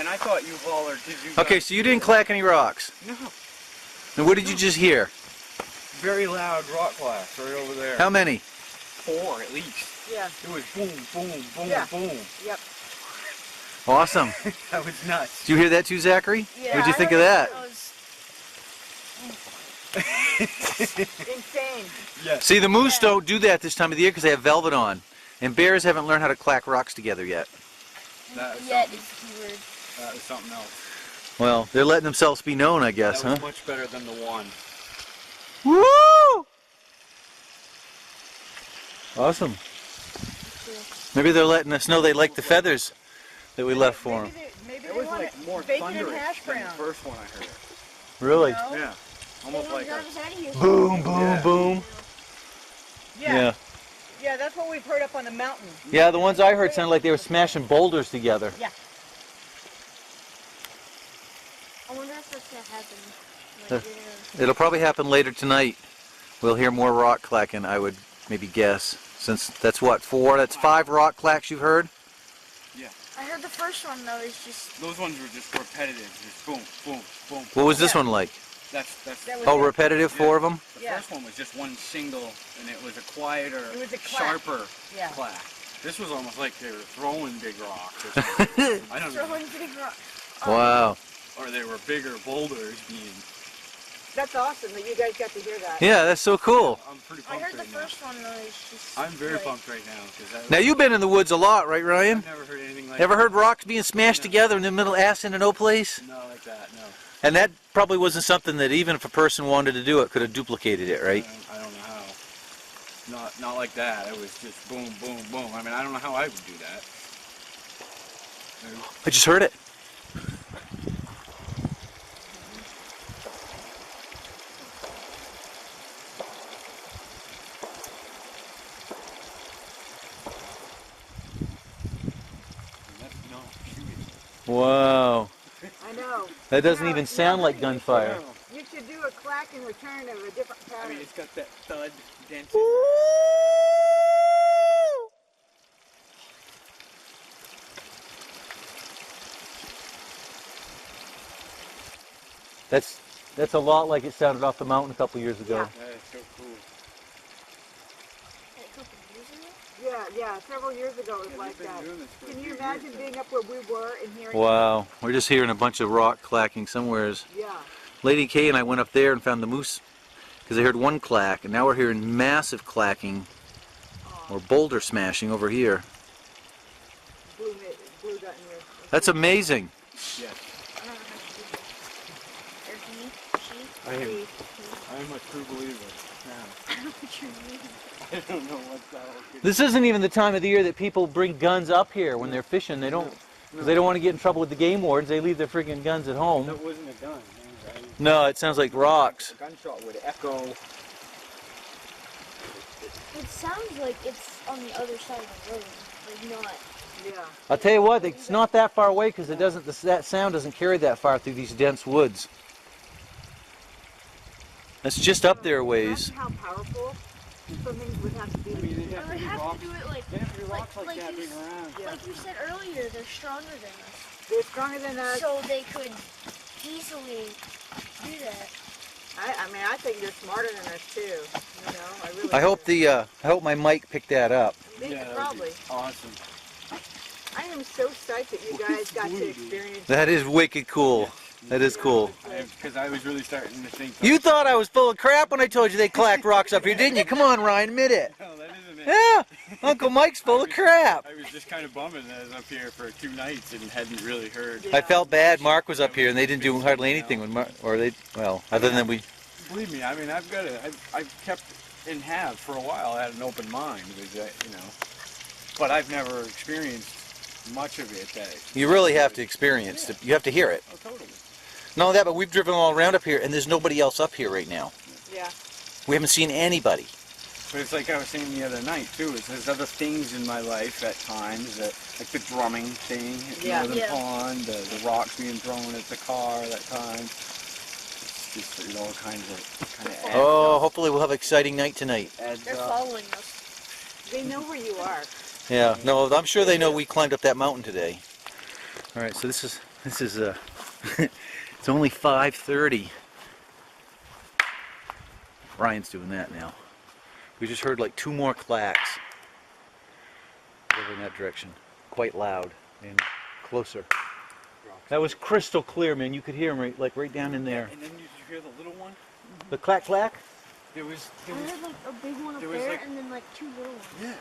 and I thought you hollered. Okay, so you didn't clack any rocks. No. And what did you just hear? Very loud rock clacks right over there. How many? 4 at least. Yeah. It was boom, boom, boom, Yeah. boom. Yep. Awesome. That was nuts. Did you hear that too, Zachary? Yeah, What'd you think of that? Insane. Yes. See, the moose don't do that this time of the year because they have velvet on. And bears haven't learned how to clack rocks together yet. That was Yet something. is the keyword. That was something else. Well, they're letting themselves be known, I guess, That was huh? much better than the one. Woo! Awesome. Maybe they're letting us know they like the feathers that we left for them. Maybe It they was want like more bacon and thunderous hash than the brown. first one I heard. Really? No? Yeah. Almost like a... Boom, boom, Yeah. boom. Yeah. Yeah, that's what we've heard up on the mountain. Yeah, the ones I heard sounded like they were smashing boulders together. Yeah. I wonder if that's gonna happen. Uh, Like, It'll probably happen later tonight. We'll hear more rock clacking, I would maybe guess. Since that's what, 4? That's 5 rock clacks you've heard? Yeah. I heard the first one though is just. Those ones were just repetitive. Just boom, boom, boom. What was this Yeah. one like? That was Oh, it. repetitive, 4 of them? The Yeah. first one was just one single, and it was a quieter, It was a clack. sharper Yeah. clack. This was almost like they were throwing big rocks or something. I don't know. Throwing big rock. Wow. Or they were bigger boulders being... That's awesome that you guys got to hear that. Yeah, that's so cool. I'm pretty I pumped heard the right now. first one though is just. I'm very like, pumped right now. Cause Now, you've been in the woods a lot, right, Ryan? I've never heard anything like Ever that. heard rocks being smashed together in the middle ass into no place? No, like that, no. And that probably wasn't something that even if a person wanted to do it, could have duplicated it, right? I don't know how. Not like that. It was just boom, boom, boom. I mean, I don't know how I would do that. I just heard it. That's not shooting. Wow. I know. That doesn't No, even sound like gunfire. You should do a clack in return of a different I pattern. mean, it's got that thud density. That's a lot like it sounded off the mountain a couple years ago. Yeah. That is so cool. a couple years ago? Yeah, several years ago it was like they've been that. doing this for a Can you few imagine years being up where we were and hearing Wow. We're just hearing a bunch of rock clacking somewheres. Yeah. Lady Kay and I went up there and found the moose because I heard one clack, and now we're hearing massive clacking or boulder smashing over here. Blew that in your... That's amazing. Yes. I don't know how to do that. Or he, she. I am, he. I am a true believer now. I don't know what you mean. I don't know what that was. This isn't even the time of the year that people bring guns up here when they're fishing. They don't, because they don't want to get in trouble with the game wardens. They leave their freaking guns at home. That wasn't a gun. Right? No, it sounds like rocks. A gunshot would echo. It sounds like it's on the other side of the road. Like not. Yeah. I'll tell you what, it's not that far away because it doesn't. That sound doesn't carry that far through these dense woods. That's just up there a ways. Imagine how powerful some things would have to be. I mean, they I have would to be have rocks. to do it like. They have to be rocks like, like that you being s- around. Yeah. Like you said earlier, they're stronger than us. They're stronger than us. So they could easily do that. I mean, I think they're smarter than us too. You know, I really. I hope do. I hope my mic picked that up. They Yeah, could that would be probably. awesome. I am so psyched that you guys got to experience. That is wicked cool. That is cool. Because I was really starting to think. You thought I was full of crap when I told you they clacked rocks up here, didn't you? Come on, Ryan, admit it. No, that isn't it. Yeah, Uncle Mike's full of crap. I was just kind of bumming that I was up here for 2 nights and hadn't really heard. I felt bad. Mark was up here and they didn't do hardly anything when Mark, or they, well, other than we. Believe me, I mean, I've kept and have for a while had an open mind with that, you know. But I've never experienced much of it. You really have to experience it. You have to hear it. Oh, totally. Not only that, but we've driven all around up here and there's nobody else up here right now. Yeah. We haven't seen anybody. But it's like I was saying the other night too. Is there's other things in my life at times that, like the drumming thing at Yeah. Northern Yeah. Pond, the rocks being thrown at the car that time. It's just, you know, kind of adds Oh, up. hopefully we'll have an exciting night tonight. Adds They're up. following us. They know where you are. Yeah, no, I'm sure they know we climbed up that mountain today. All right, so this is This is it's only 5:30. Ryan's doing that now. We just heard like 2 more clacks over in that direction. Quite loud and closer. That was crystal clear, man. You could hear him right down in there. And then did you hear the little one? The clack clack? There was I heard like a big one up there was, there like- and then like 2 little ones. yeah,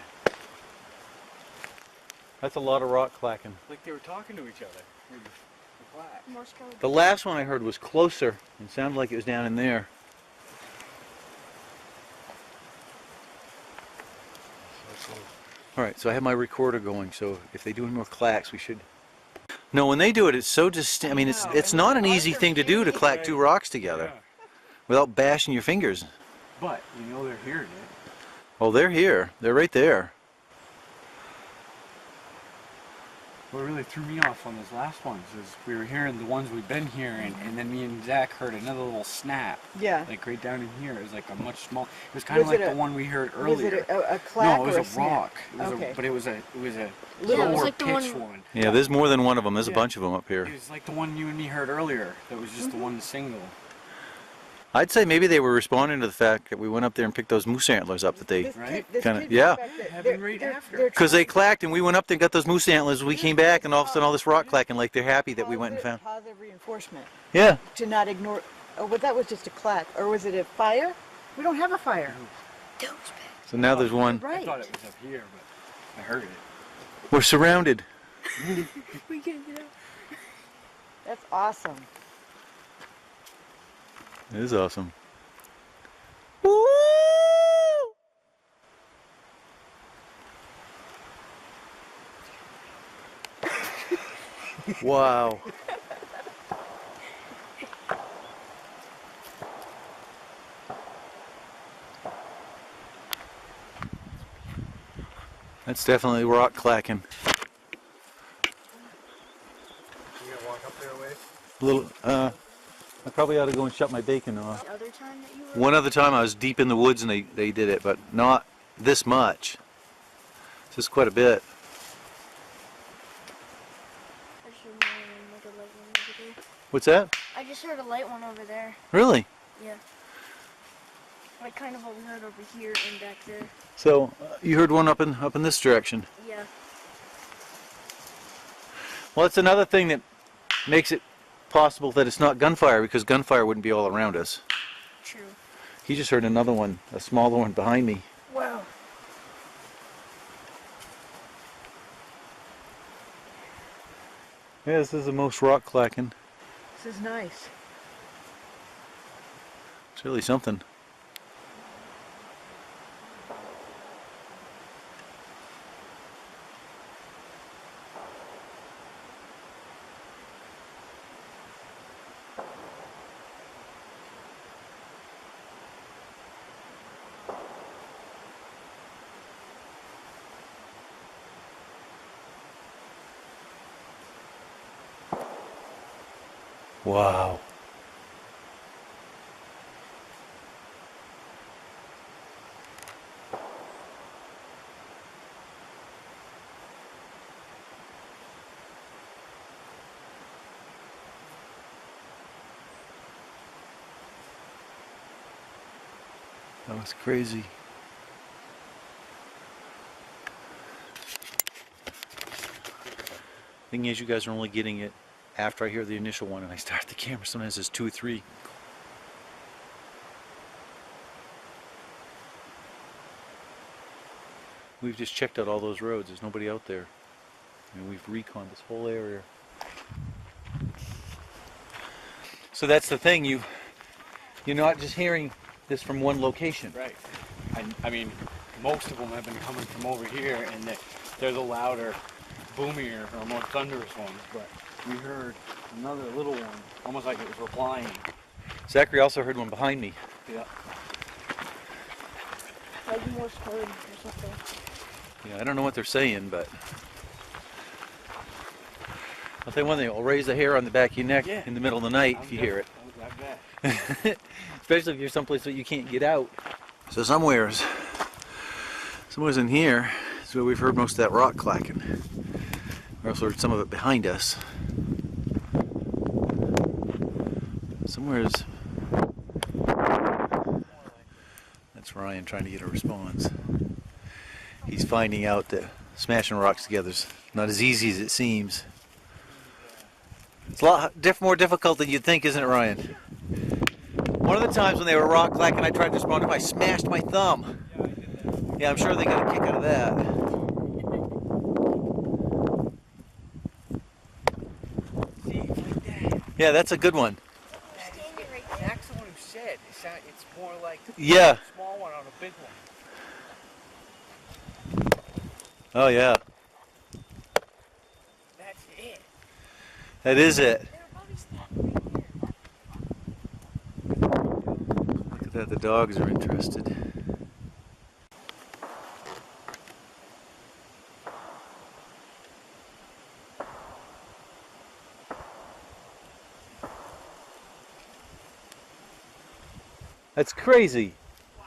That's a lot of rock clacking. like they were talking to each other. The clack. Morse code. The last one I heard was closer and sounded like it was down in there. All right, so I have my recorder going, so if they do any more clacks, we should... No, when they do it, it's so distinct. I mean, it's not an easy thing to do to clack 2 rocks together without bashing your fingers. But you know they're hearing it. Oh, they're here. They're right there. What really threw me off on those last ones is we were hearing the ones we've been hearing, and then me and Zach heard another little snap. Yeah. Like right down in here. It was like a much small. It was kind of like the one we heard earlier. Was it a clack no, it or was a snap? rock. It was Okay. but it was a Yeah, it was lower like the pitched one- one. Yeah, there's more than one of them. There's a Yeah. bunch of them up It here. was like the one you and me heard earlier. That was just the one single. I'd say maybe they were responding to the fact that we went up there and picked those moose antlers up that they... This Right? this Kinda- kid yeah. back there, Happened right after. Because they clacked and we went up there and got those moose antlers. We came back and all of a sudden all this rock clacking like they're happy that we went and found... Positive reinforcement Yeah. to not ignore. Oh, but that was just a clack, or was it a fire? We don't have a fire. So now there's one. I Right. thought it was up here, but I heard it. We're surrounded. We can't get out. That's awesome. It is awesome. Woo! Wow. That's definitely rock clacking. You gonna walk up there a ways? A little, I probably ought to go and shut my bacon off. The other time that you were One other time I was deep in the woods and they did it, but not this much. It's just quite a bit. I just heard like a light one over there. What's that? I just heard a light one over there. Really? Yeah. Like kind of what we heard over here and back there. So you heard one up in this direction. Yeah. Well, it's another thing that makes it possible that it's not gunfire, because gunfire wouldn't be all around us. True. He just heard another one, a smaller one behind me. Wow. Yeah, this is the most rock clacking. This is nice. It's really something. Wow. That was crazy. Thing is, you guys are only getting it after I hear the initial one and I start the camera. Sometimes it's 2 or 3. We've just checked out all those roads. There's nobody out there. And we've reconned this whole area. So that's the thing. You're not just hearing this from one location. Right. I mean, most of them have been coming from over here, and they're the louder, boomier, or more thunderous ones. But we heard another little one, almost like it was replying. Zachary also heard one behind me. Yeah. Like Morse code or something. Yeah, I don't know what they're saying, but I'll tell you one thing, it'll raise the hair on the back of your neck Yeah. in the middle of the night if you hear it. I bet. Especially if you're someplace that you can't get out. So somewhere's in here is where we've heard most of that rock clacking. We also heard some of it behind us. Somewhere's. That's Ryan trying to get a response. He's finding out that smashing rocks together is not as easy as it seems. It's a lot more difficult than you'd think, isn't it, Ryan? One of the times when they were rock clacking, I tried to respond if I smashed my thumb. Yeah, I'm sure they got a kick out of that. See, like that. Yeah, that's a good one. Zach's the one who said it's more like Yeah. a small one on a big one. Oh yeah. That's it. That is it. Look at that, the dogs are interested. That's crazy. Wow.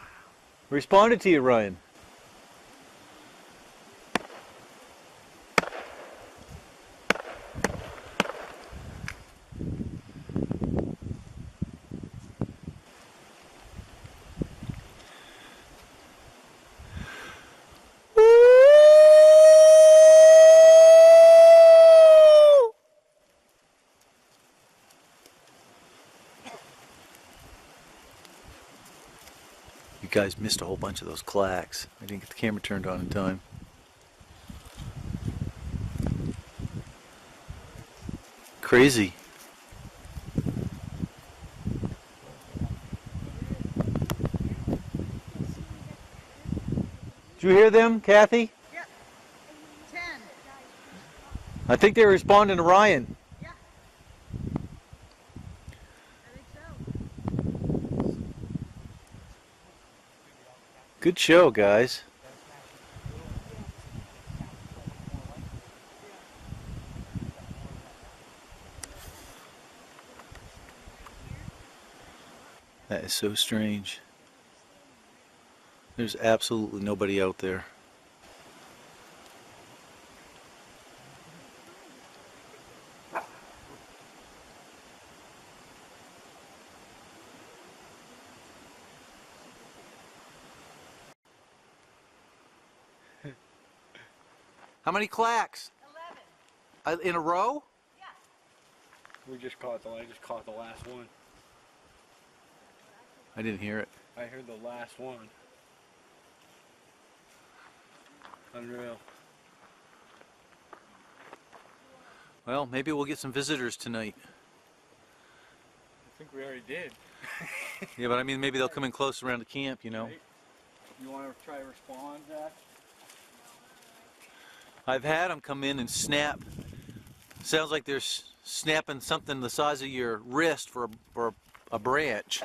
Responded to you, Ryan. You guys missed a whole bunch of those clacks. I didn't get the camera turned on in time. Crazy. Did you hear them, Kathy? Yep. 10. I think they were responding to Ryan. Yeah. I think so. Good show, guys. That is so strange. There's absolutely nobody out there. How many clacks? 11. In a row? Yeah. I just caught the last one. I didn't hear it. I heard the last one. Unreal. Well, maybe we'll get some visitors tonight. I think we already did. Yeah, but I mean, maybe they'll come in close around the camp, you know. Right? You want to try to respond, Zach? I've had them come in and snap. Sounds like they're snapping something the size of your wrist for a branch.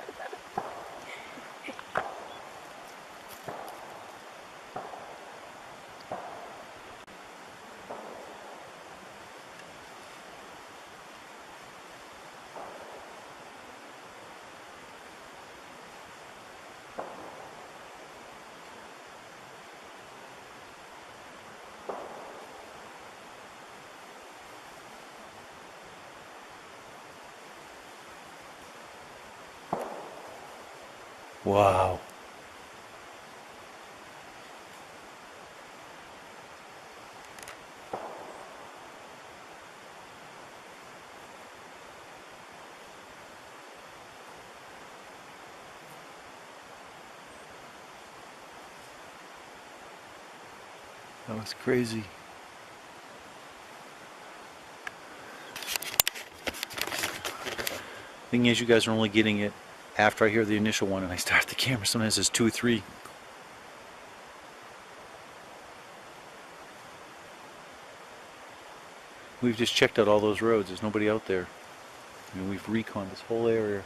Wow. That was crazy. Thing is, you guys are only getting it after I hear the initial one and I start the camera. Sometimes it's 2 or 3. We've just checked out all those roads. There's nobody out there. I mean, we've reconned this whole area.